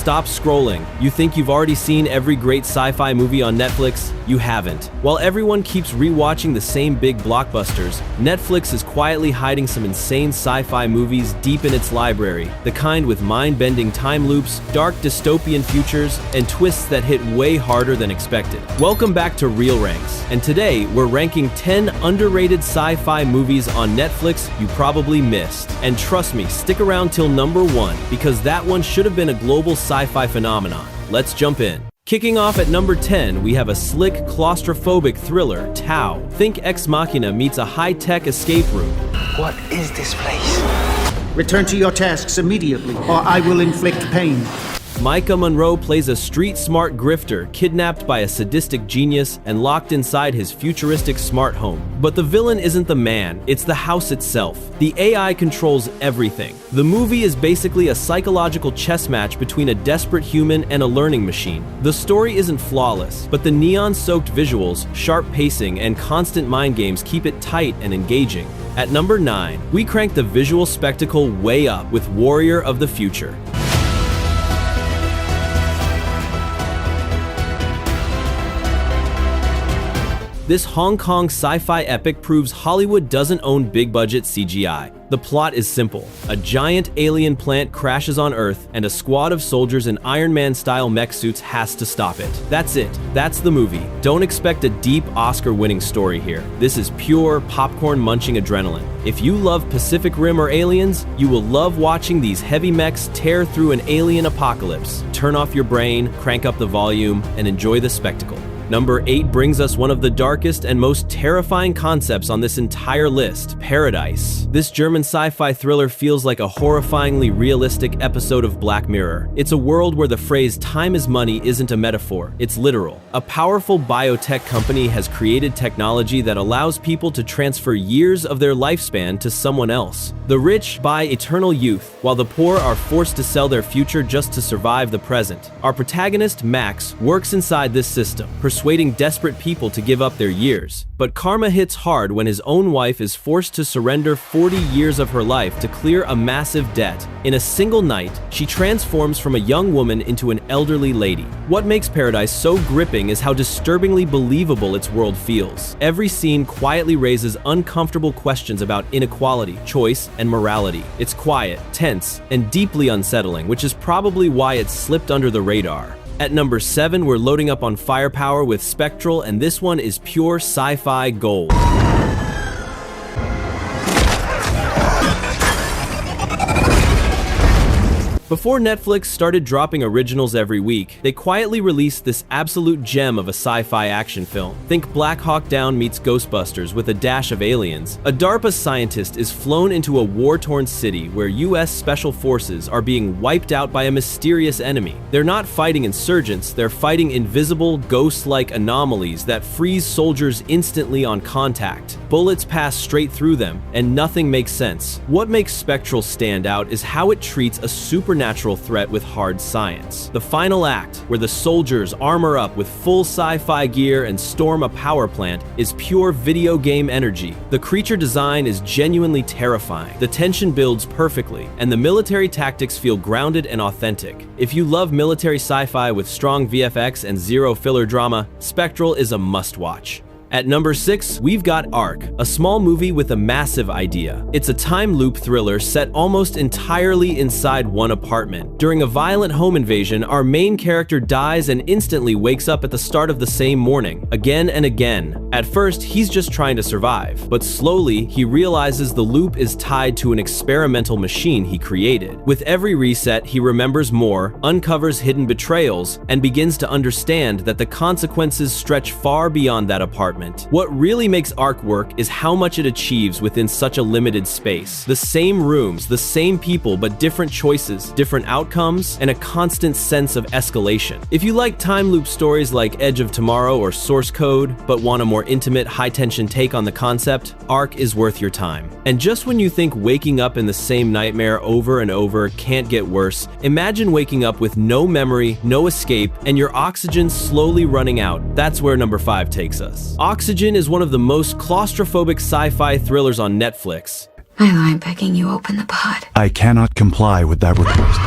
stop scrolling. You think you've already seen every great sci-fi movie on Netflix? You haven't. While everyone keeps rewatching the same big blockbusters, Netflix is quietly hiding some insane sci-fi movies deep in its library, the kind with mind-bending time loops, dark dystopian futures, and twists that hit way harder than expected. Welcome back to Real Ranks, and today we're ranking 10 underrated sci-fi movies on Netflix you probably missed. And trust me, stick around till number 1, because that one should have been a global sci-fi phenomenon. Let's jump in. Kicking off at number 10, we have a slick, claustrophobic thriller, Tau. Think Ex Machina meets a high-tech escape room. What is this place? Return to your tasks immediately, or I will inflict pain. Micah Monroe plays a street-smart grifter kidnapped by a sadistic genius and locked inside his futuristic smart home. But the villain isn't the man, it's the house itself. The AI controls everything. The movie is basically a psychological chess match between a desperate human and a learning machine. The story isn't flawless, but the neon-soaked visuals, sharp pacing, and constant mind games keep it tight and engaging. At number 9, we crank the visual spectacle way up with Warrior of the Future. This Hong Kong sci-fi epic proves Hollywood doesn't own big-budget CGI. The plot is simple. A giant alien plant crashes on Earth, and a squad of soldiers in Iron Man-style mech suits has to stop it. That's it. That's the movie. Don't expect a deep Oscar-winning story here. This is pure, popcorn-munching adrenaline. If you love Pacific Rim or Aliens, you will love watching these heavy mechs tear through an alien apocalypse. Turn off your brain, crank up the volume, and enjoy the spectacle. Number 8 brings us one of the darkest and most terrifying concepts on this entire list, Paradise. This German sci-fi thriller feels like a horrifyingly realistic episode of Black Mirror. It's a world where the phrase "time is money" isn't a metaphor, it's literal. A powerful biotech company has created technology that allows people to transfer years of their lifespan to someone else. The rich buy eternal youth, while the poor are forced to sell their future just to survive the present. Our protagonist, Max, works inside this system, persuading desperate people to give up their years. But karma hits hard when his own wife is forced to surrender 40 years of her life to clear a massive debt. In a single night, she transforms from a young woman into an elderly lady. What makes Paradise so gripping is how disturbingly believable its world feels. Every scene quietly raises uncomfortable questions about inequality, choice, and morality. It's quiet, tense, and deeply unsettling, which is probably why it slipped under the radar. At number 7, we're loading up on firepower with Spectral, and this one is pure sci-fi gold. Before Netflix started dropping originals every week, they quietly released this absolute gem of a sci-fi action film. Think Black Hawk Down meets Ghostbusters with a dash of aliens. A DARPA scientist is flown into a war-torn city where US Special Forces are being wiped out by a mysterious enemy. They're not fighting insurgents, they're fighting invisible, ghost-like anomalies that freeze soldiers instantly on contact. Bullets pass straight through them, and nothing makes sense. What makes Spectral stand out is how it treats a supernatural threat with hard science. The final act, where the soldiers armor up with full sci-fi gear and storm a power plant, is pure video game energy. The creature design is genuinely terrifying. The tension builds perfectly, and the military tactics feel grounded and authentic. If you love military sci-fi with strong VFX and zero filler drama, Spectral is a must-watch. At number 6, we've got Ark, a small movie with a massive idea. It's a time loop thriller set almost entirely inside one apartment. During a violent home invasion, our main character dies and instantly wakes up at the start of the same morning, again and again. At first, he's just trying to survive, but slowly, he realizes the loop is tied to an experimental machine he created. With every reset, he remembers more, uncovers hidden betrayals, and begins to understand that the consequences stretch far beyond that apartment. What really makes Ark work is how much it achieves within such a limited space. The same rooms, the same people, but different choices, different outcomes, and a constant sense of escalation. If you like time loop stories like Edge of Tomorrow or Source Code, but want a more intimate, high-tension take on the concept, Ark is worth your time. And just when you think waking up in the same nightmare over and over can't get worse, imagine waking up with no memory, no escape, and your oxygen slowly running out. That's where number 5 takes us. Oxygen is one of the most claustrophobic sci-fi thrillers on Netflix. I lie begging you open the pod. I cannot comply with that request.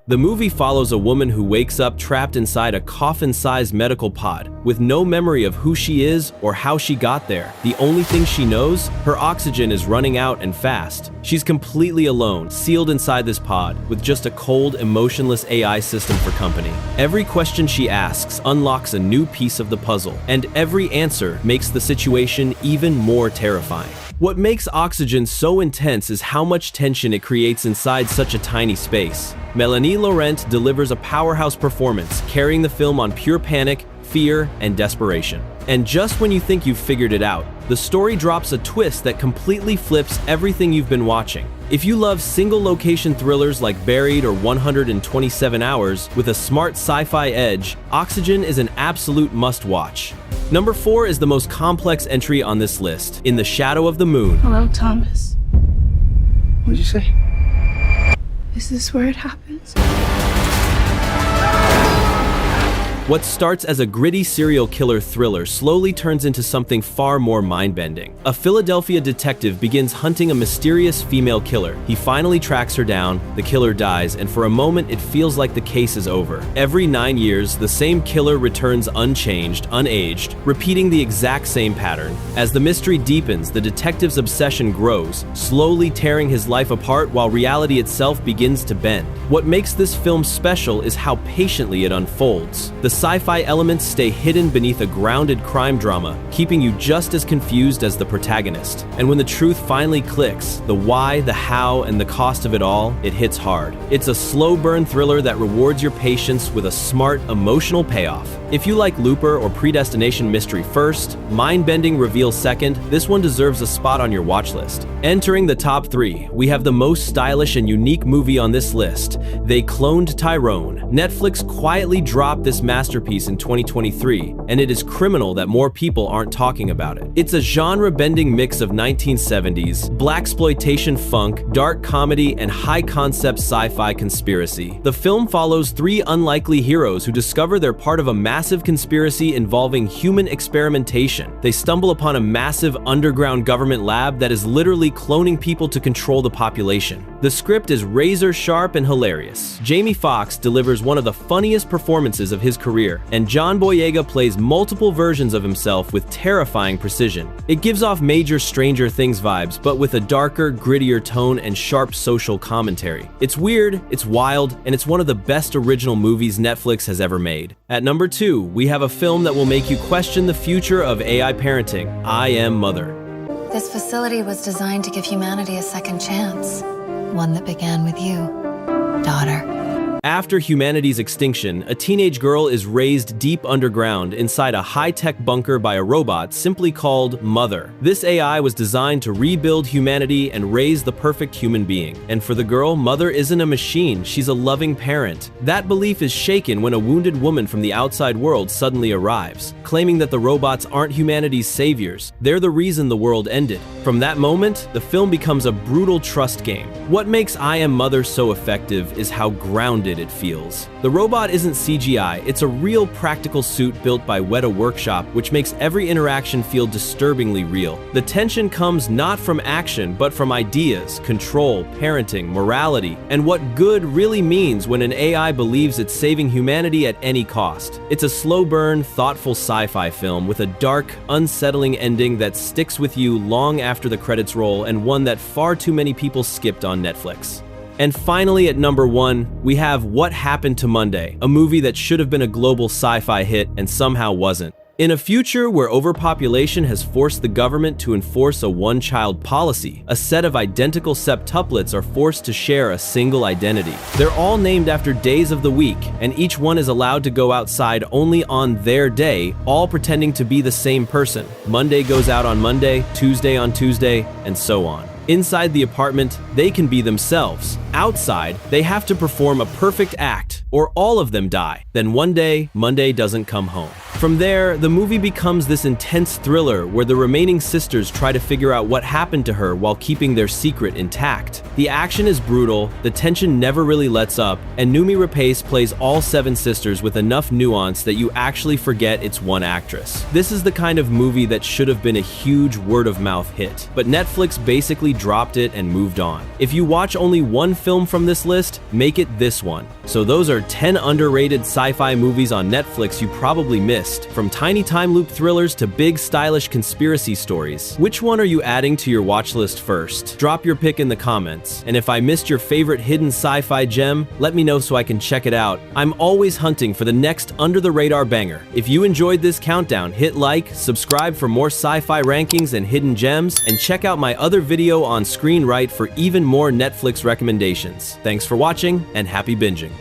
The movie follows a woman who wakes up trapped inside a coffin-sized medical pod with no memory of who she is or how she got there. The only thing she knows, her oxygen is running out and fast. She's completely alone, sealed inside this pod with just a cold, emotionless AI system for company. Every question she asks unlocks a new piece of the puzzle, and every answer makes the situation even more terrifying. What makes Oxygen so intense is how much tension it creates inside such a tiny space. Melanie Laurent delivers a powerhouse performance, carrying the film on pure panic, fear, and desperation. And just when you think you've figured it out, the story drops a twist that completely flips everything you've been watching. If you love single-location thrillers like Buried or 127 Hours with a smart sci-fi edge, Oxygen is an absolute must-watch. Number 4 is the most complex entry on this list, In the Shadow of the Moon. Hello, Thomas. What'd you say? Is this where it happens? What starts as a gritty serial killer thriller slowly turns into something far more mind-bending. A Philadelphia detective begins hunting a mysterious female killer. He finally tracks her down, the killer dies, and for a moment it feels like the case is over. Every 9 years, the same killer returns unchanged, unaged, repeating the exact same pattern. As the mystery deepens, the detective's obsession grows, slowly tearing his life apart while reality itself begins to bend. What makes this film special is how patiently it unfolds. The sci-fi elements stay hidden beneath a grounded crime drama, keeping you just as confused as the protagonist. And when the truth finally clicks, the why, the how, and the cost of it all, it hits hard. It's a slow burn thriller that rewards your patience with a smart, emotional payoff. If you like Looper or Predestination Mystery first, mind-bending reveal second, this one deserves a spot on your watch list. Entering the top 3, we have the most stylish and unique movie on this list, They Cloned Tyrone. Netflix quietly dropped this masterpiece in 2023, and it is criminal that more people aren't talking about it. It's a genre-bending mix of 1970s, blaxploitation funk, dark comedy, and high-concept sci-fi conspiracy. The film follows 3 unlikely heroes who discover they're part of a massive conspiracy involving human experimentation. They stumble upon a massive underground government lab that is literally cloning people to control the population. The script is razor-sharp and hilarious. Jamie Foxx delivers one of the funniest performances of his career, and John Boyega plays multiple versions of himself with terrifying precision. It gives off major Stranger Things vibes, but with a darker, grittier tone and sharp social commentary. It's weird, it's wild, and it's one of the best original movies Netflix has ever made. At number 2, we have a film that will make you question the future of AI parenting, I Am Mother. This facility was designed to give humanity a second chance. One that began with you, daughter. After humanity's extinction, a teenage girl is raised deep underground inside a high-tech bunker by a robot simply called Mother. This AI was designed to rebuild humanity and raise the perfect human being. And for the girl, Mother isn't a machine, she's a loving parent. That belief is shaken when a wounded woman from the outside world suddenly arrives, claiming that the robots aren't humanity's saviors. They're the reason the world ended. From that moment, the film becomes a brutal trust game. What makes I Am Mother so effective is how grounded it feels. The robot isn't CGI, it's a real practical suit built by Weta Workshop, which makes every interaction feel disturbingly real. The tension comes not from action, but from ideas, control, parenting, morality, and what good really means when an AI believes it's saving humanity at any cost. It's a slow burn, thoughtful sci-fi film with a dark, unsettling ending that sticks with you long after the credits roll, and one that far too many people skipped on Netflix. And finally, at number 1, we have What Happened to Monday, a movie that should have been a global sci-fi hit and somehow wasn't. In a future where overpopulation has forced the government to enforce a one-child policy, a set of identical septuplets are forced to share a single identity. They're all named after days of the week, and each one is allowed to go outside only on their day, all pretending to be the same person. Monday goes out on Monday, Tuesday on Tuesday, and so on. Inside the apartment, they can be themselves. Outside, they have to perform a perfect act, or all of them die. Then one day, Monday doesn't come home. From there, the movie becomes this intense thriller where the remaining sisters try to figure out what happened to her while keeping their secret intact. The action is brutal, the tension never really lets up, and Noomi Rapace plays all 7 sisters with enough nuance that you actually forget it's one actress. This is the kind of movie that should have been a huge word-of-mouth hit, but Netflix basically dropped it and moved on. If you watch only one film from this list, make it this one. So those are 10 underrated sci-fi movies on Netflix you probably missed, from tiny time loop thrillers to big stylish conspiracy stories. Which one are you adding to your watch list first? Drop your pick in the comments, and if I missed your favorite hidden sci-fi gem, let me know so I can check it out. I'm always hunting for the next under-the-radar banger. If you enjoyed this countdown, hit like, subscribe for more sci-fi rankings and hidden gems, and check out my other video on screen right for even more Netflix recommendations. Thanks for watching, and happy binging.